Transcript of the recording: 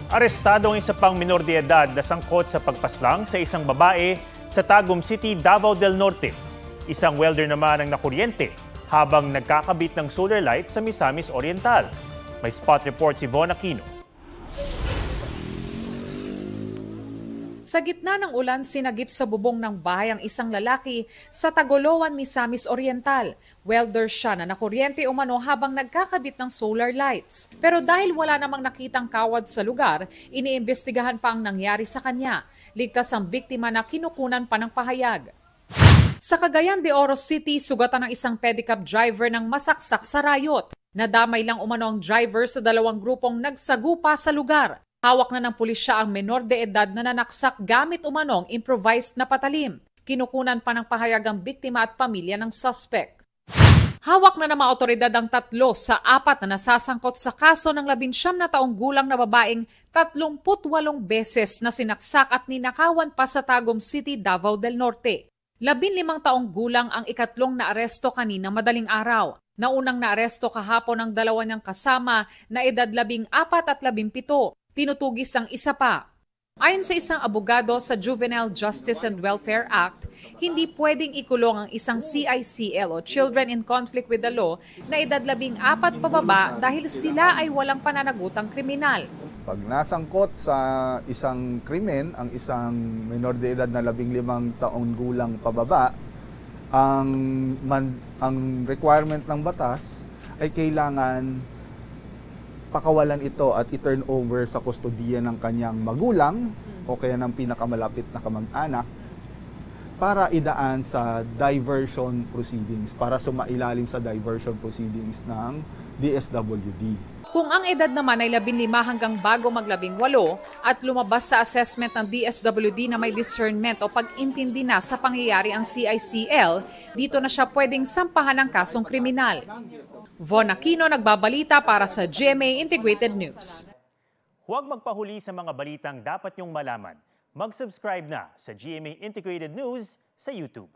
Arestado ang isa pang minor de edad na sangkot sa pagpaslang sa isang babae sa Tagum City, Davao del Norte. Isang welder naman ang nakuryente habang nagkakabit ng solar light sa Misamis Oriental. May spot report si Von Aquino. Sa gitna ng ulan, sinagip sa bubong ng bahay ang isang lalaki sa Tagoloan, Misamis Oriental. Welder siya na nakuryente umano habang nagkakabit ng solar lights. Pero dahil wala namang nakitang kawad sa lugar, iniimbestigahan pa ang nangyari sa kanya. Ligtas ang biktima na kinukunan pa ng pahayag. Sa Cagayan de Oro City, sugatan ng isang pedicab driver ng masaksak sa rayot. Nadamay lang umano ang driver sa dalawang grupong nagsagupa sa lugar. Hawak na ng pulisya ang menor de edad na nanaksak gamit umanong improvised na patalim. Kinukunan pa ng pahayag ang biktima at pamilya ng suspect. Hawak na ng mga otoridad ang 3 sa 4 na nasasangkot sa kaso ng 19 na taong gulang na babaeng 38 beses na sinaksak at ninakawan pa sa Tagum City, Davao del Norte. 15 taong gulang ang ikatlong na aresto kanina madaling araw. Naunang naaresto kahapon ang dalawa niyang kasama na edad 14 at 17. Tinutugis ang isa pa. Ayon sa isang abogado sa Juvenile Justice and Welfare Act, hindi pwedeng ikulong ang isang CICL o Children in Conflict with the Law na edad 14 pababa dahil sila ay walang pananagutang kriminal. Pag nasangkot sa isang krimen, ang isang minor de edad na 15 taong gulang pababa, ang requirement ng batas ay kailangan pakawalan ito at i-turn over sa kustodiya ng kanyang magulang o kaya ng pinakamalapit na kamag-anak para idaan sa diversion proceedings, para sumailalim sa diversion proceedings ng DSWD. Kung ang edad naman ay 15 hanggang bago mag-18 at lumabas sa assessment ng DSWD na may discernment o pag-intindi na sa pangyayari ang CICL, dito na siya pwedeng sampahan ng kasong kriminal. Von Aquino, nagbabalita para sa GMA Integrated News. Huwag magpahuli sa mga balitang dapat niyong malaman. Mag-subscribe na sa GMA Integrated News sa YouTube.